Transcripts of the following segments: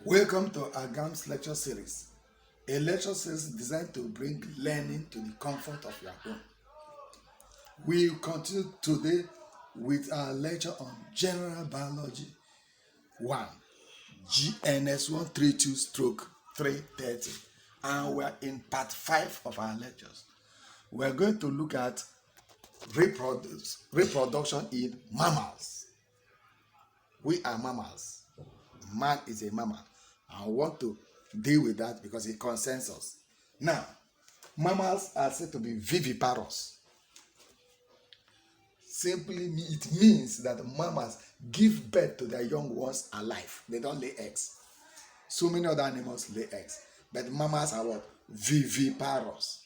Welcome to Agam's lecture series, a lecture series designed to bring learning to the comfort of your home. We continue today with our lecture on General Biology 1, GNS 132 stroke 330, and we're in part 5 of our lectures. We're going to look at reproduction in mammals. We are mammals. Man is a mammal. I want to deal with that because it concerns us. Now, mammals are said to be viviparous. Simply, it means that mammals give birth to their young ones alive. They don't lay eggs. So many other animals lay eggs, but mammals are what? Viviparous.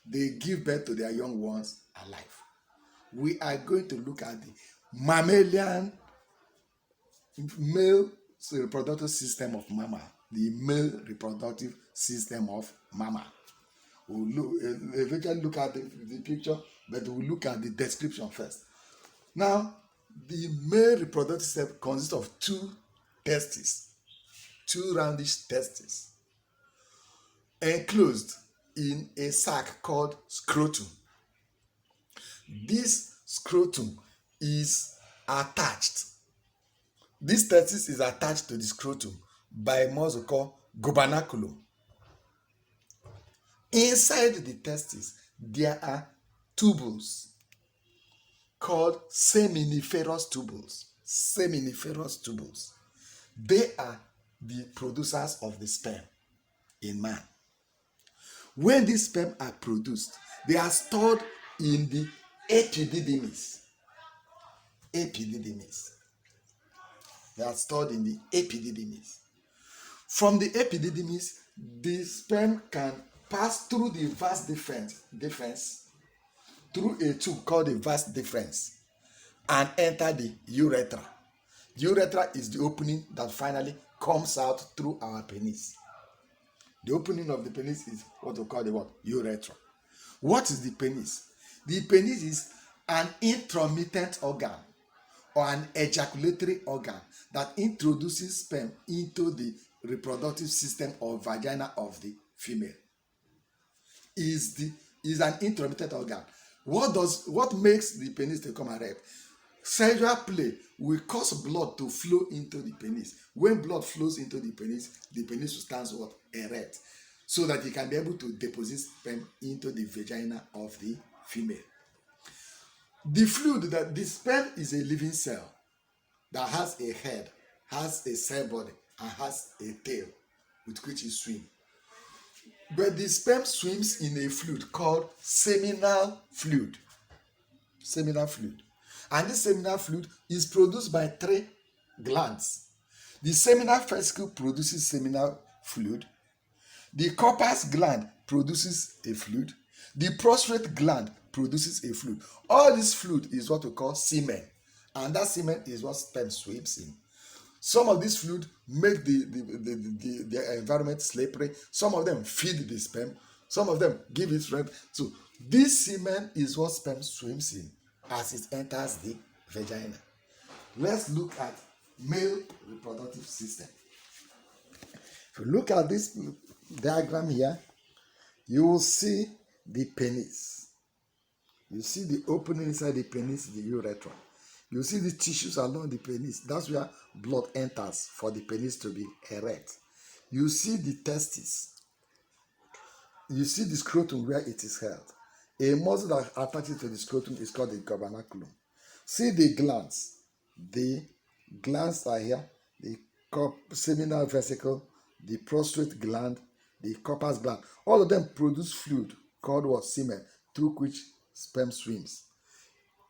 They give birth to their young ones alive. We are going to look at the mammalian male reproductive system of mammal, the male reproductive system of mammal. We'll eventually look at the picture, but we'll look at the description first. Now, the male reproductive system consists of two testes, two roundish testes, enclosed in a sac called scrotum. This scrotum is attached. This testis is attached to the scrotum by a muscle called gubernaculum. Inside the testis, there are tubules called seminiferous tubules. Seminiferous tubules. They are the producers of the sperm in man. When these sperm are produced, they are stored in the epididymis. Epididymis. They are stored in the epididymis. From the epididymis, the sperm can pass through the vas deferens through a tube called the vas deferens and enter the urethra. The urethra is the opening that finally comes out through our penis. The opening of the penis is what we call the what? Urethra. What is the penis? The penis is an intromittent organ or an ejaculatory organ that introduces sperm into the reproductive system or vagina of the female. Is an intromittent organ. What makes the penis to come erect? Sexual play will cause blood to flow into the penis. When blood flows into the penis will stand what? Erect, so that it can be able to deposit sperm into the vagina of the female. The fluid that the sperm is a living cell that has a head, has a cell body, and has a tail with which it swims. But the sperm swims in a fluid called seminal fluid. Seminal fluid. And this seminal fluid is produced by three glands. The seminal vesicle produces seminal fluid. The corpus gland produces a fluid. The prostate gland produces a fluid. All this fluid is what we call semen. And that semen is what sperm swims in. Some of this fluid make the environment slippery. Some of them feed the sperm. Some of them give it strength. So this semen is what sperm swims in as it enters the vagina. Let's look at male reproductive system. If you look at this diagram here, you will see the penis. You see the opening inside the penis, the urethra. You see the tissues along the penis. That's where blood enters for the penis to be erect. You see the testis. You see the scrotum where it is held. A muscle that attaches to the scrotum is called the gubernaculum. See the glands. The glands are here. The seminal vesicle, the prostate gland, the corpus gland. All of them produce fluid called what? Semen, through which sperm swims.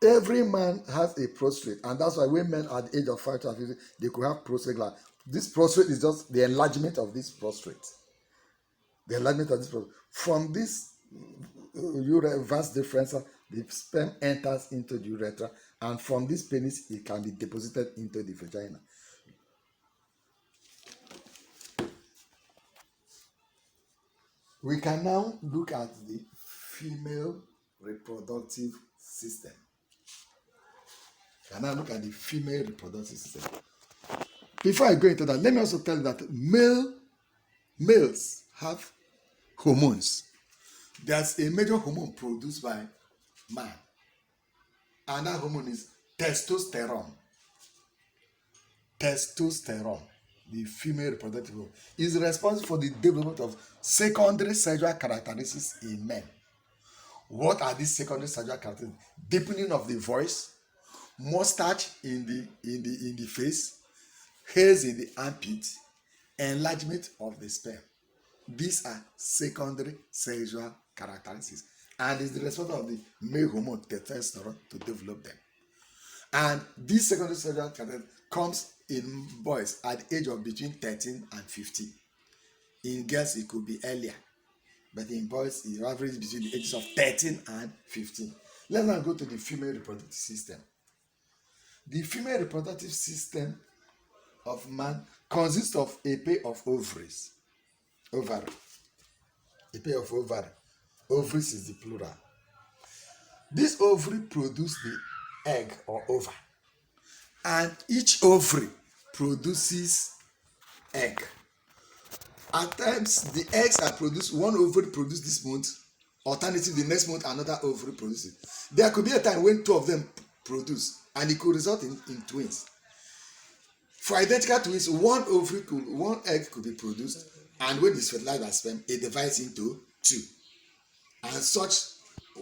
Every man has a prostate, and that's why when men at the age of 5 to 50, they could have prostate gland. This prostate is just the enlargement of this prostate. The enlargement of this prostate. From this vas deferens, the sperm enters into the urethra, and from this penis, it can be deposited into the vagina. We can now look at the female reproductive system. And now look at the female reproductive system. Before I go into that, let me also tell you that males have hormones. There's a major hormone produced by man, and that hormone is testosterone. Testosterone, the female reproductive hormone, is responsible for the development of secondary sexual characteristics in men. What are these secondary sexual characteristics? Deepening of the voice, mustache in the face, hairs in the armpit, enlargement of the sperm. These are secondary sexual characteristics, and it's the result of the male hormone testosterone to develop them. And this secondary sexual characteristic comes in boys at the age of between 13 and 15. In girls, it could be earlier, but in boys, it averages between the ages of 13 and 15. Let's now go to the female reproductive system. The female reproductive system of man consists of a pair of ovaries. Ovary. A pair of ovary. Ovaries is the plural. This ovary produces the egg or ova, and each ovary produces egg. At times, the eggs are produced, one ovary produces this month, alternatively, the next month, another ovary produces. There could be a time when two of them produce, and it could result in twins. For identical twins, one egg could be produced, and when it's fertilized by sperm, it divides into two. And such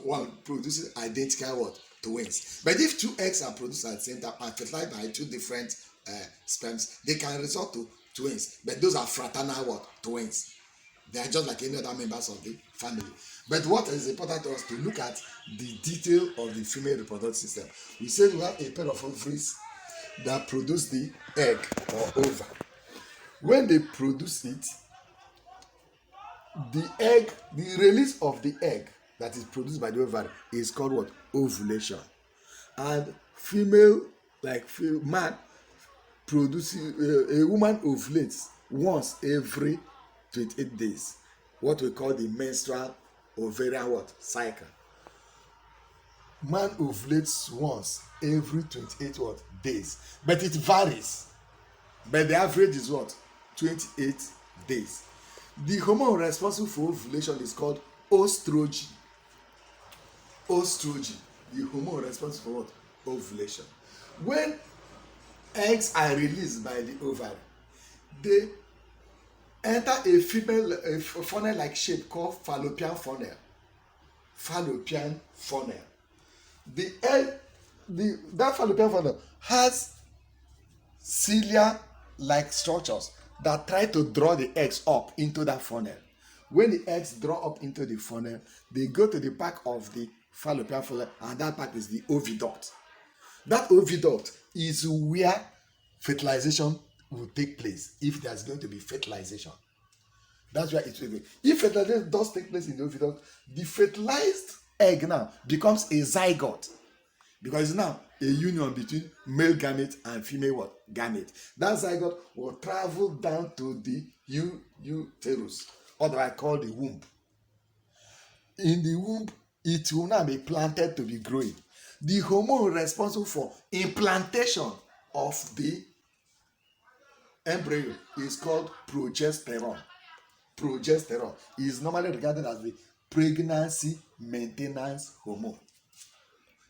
one produces identical what? Twins. But if two eggs are produced at the same time and fertilized by two different sperms, they can result to twins. But those are fraternal what? Twins. They are just like any other members of the family. But what is important to us to look at the detail of the female reproductive system. We said we have a pair of ovaries that produce the egg or ova. When they produce it, the release of the egg that is produced by the ovary is called what? Ovulation. And man produces, a woman ovulates once every 28 days, what we call the menstrual ovarian what? Cycle. Man ovulates once every 28 what? Days, but it varies, but the average is what? 28 days. The hormone responsible for ovulation is called estrogen. The hormone responsible for what? Ovulation. When eggs are released by the ovary, they enter a funnel-like shape called fallopian funnel. That fallopian funnel has cilia-like structures that try to draw the eggs up into that funnel. When the eggs draw up into the funnel, they go to the back of the fallopian funnel, and that part is the oviduct. That oviduct is where fertilization will take place, if there's going to be fertilization. That's where it will be. If fertilization does take place in the oviduct, the fertilized egg now becomes a zygote, because it's now a union between male gamete and female what? Gamete. That zygote will travel down to the uterus, otherwise called the womb. In the womb, it will now be planted to be growing. The hormone responsible for implantation of the embryo is called progesterone. Progesterone is normally regarded as the pregnancy maintenance hormone.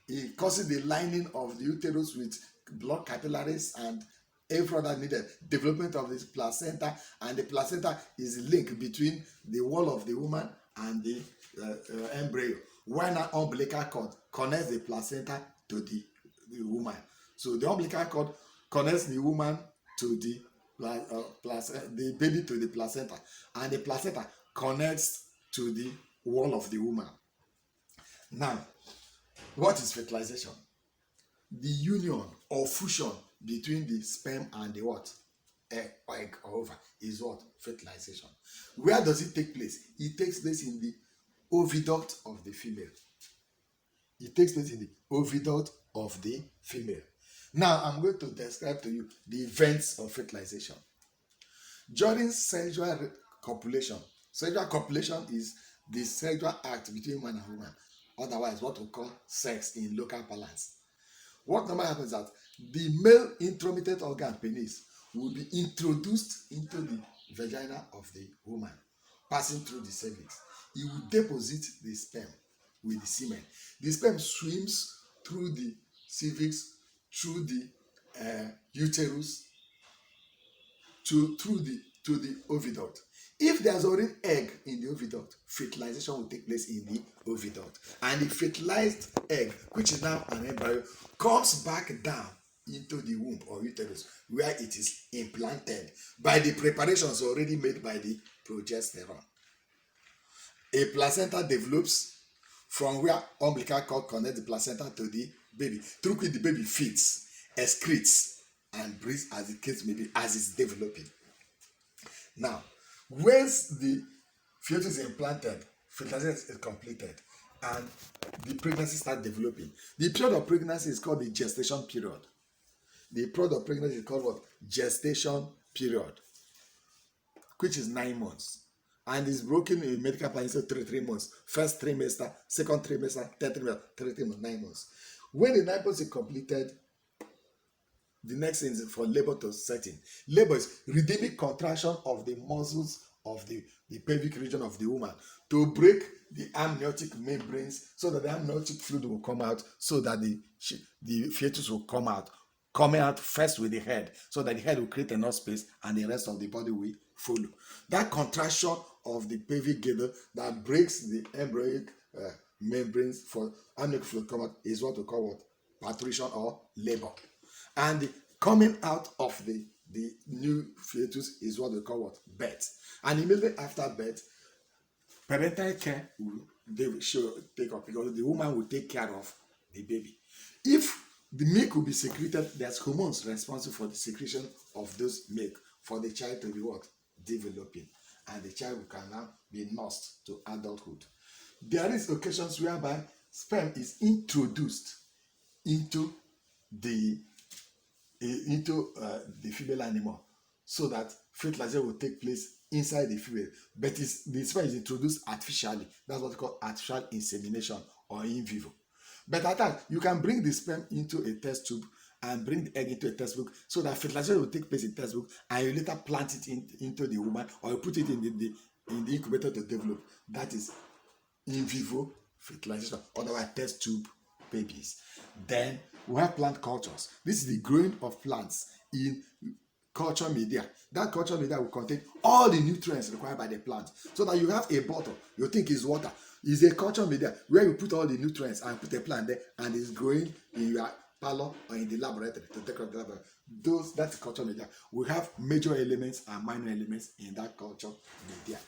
It causes the lining of the uterus with blood capillaries and every other needed development of the placenta, and the placenta is a link between the wall of the woman and the embryo. When an umbilical cord connects the placenta to the woman, so the umbilical cord connects the woman to the baby to the placenta, and the placenta connects to the wall of the woman. Now, what is fertilization? The union or fusion between the sperm and the what? Egg or ova is what? Fertilization. Where does it take place? It takes place in the oviduct of the female. Now, I'm going to describe to you the events of fertilization. During sexual copulation is the sexual act between man and woman, otherwise what we call sex in local parlance. What normally happens is that the male intromittent organ penis will be introduced into the vagina of the woman, passing through the cervix. It will deposit the sperm with the semen. The sperm swims through the cervix, through the uterus, to the oviduct. If there's already egg in the oviduct, fertilization will take place in the oviduct, and the fertilized egg, which is now an embryo, comes back down into the womb or uterus, where it is implanted by the preparations already made by the progesterone. A placenta develops from where umbilical cord connects the placenta to the baby, through which the baby feeds, excretes, and breathes, as the case may be, as it's developing. Now, once the fetus is implanted, fertilization is completed, and the pregnancy starts developing. The period of pregnancy is called the gestation period. The period of pregnancy is called what? Gestation period, which is 9 months. And is broken in medical plan into 3 months. First trimester, second trimester, third trimester, 9 months. When the 9 months is completed, the next thing is for labor to set in. Labor is rhythmic contraction of the muscles of the pelvic region of the woman to break the amniotic membranes, so that the amniotic fluid will come out, so that the fetus will come out, coming out first with the head, so that the head will create enough space and the rest of the body will follow. That contraction of the pelvic girdle that breaks the embryonic membranes for amniotic fluid to come out is what we call what? Parturition or labor. And the coming out of the new fetus is what we call what? Birth. And immediately after birth, parental care will take up, because the woman will take care of the baby. If the milk will be secreted, there's hormones responsible for the secretion of those milk for the child to be what? Developing. And the child can now be nursed to adulthood. There is occasions whereby sperm is introduced into the female animal, so that fertilization will take place inside the female, but the sperm is introduced artificially. That's what we call artificial insemination or in vivo. But at that, you can bring the sperm into a test tube and bring the egg into a test book, so that fertilization will take place in test book, and you later plant it into the woman, or you put it in the incubator to develop. That is in vivo fertilization, otherwise test tube babies. Then we have plant cultures. This is the growing of plants in culture media. That culture media will contain all the nutrients required by the plant, so that you have a bottle you think is water, is a culture media where you put all the nutrients and put a plant there, and it's growing in your parlor or in the laboratory to take care of the laboratory. That's culture media. We have major elements and minor elements in that culture media.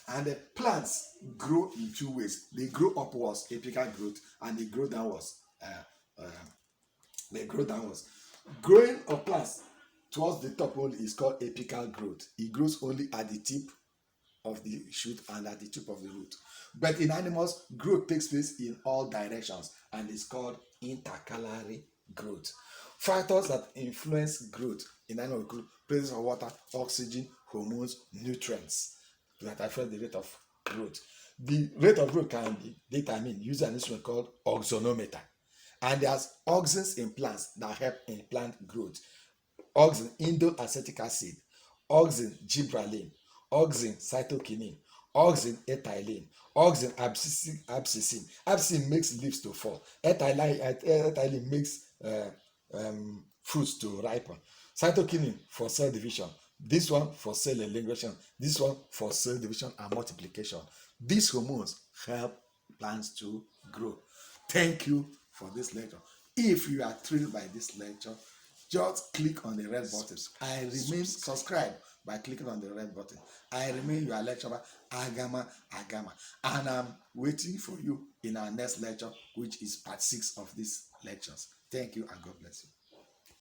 And the plants grow in 2 ways. They grow upwards, apical growth, and they grow downwards. Growing of plants towards the top only is called apical growth. It grows only at the tip of the shoot and at the tip of the root. But in animals, growth takes place in all directions, and is called intercalary growth. Factors that influence growth in animals include presence of water, oxygen, hormones, nutrients that affect the rate of growth. The rate of growth can be determined using an instrument called oxonometer. And there's auxins in plants that help in plant growth. Auxin indoacetic acid, auxin gibberellin, auxin cytokinin, auxin ethylene, auxin abscissine. Abscissine makes leaves to fall. Ethylene makes fruits to ripen. Cytokinin for cell division. This one for cell elongation. This one for cell division and multiplication. These hormones help plants to grow. Thank you for this lecture. If you are thrilled by this lecture, just click on the red button. I remain subscribed by clicking on the red button. I remain your lecturer, Agama, and I'm waiting for you in our next lecture, which is part 6 of these lectures. Thank you and God bless you.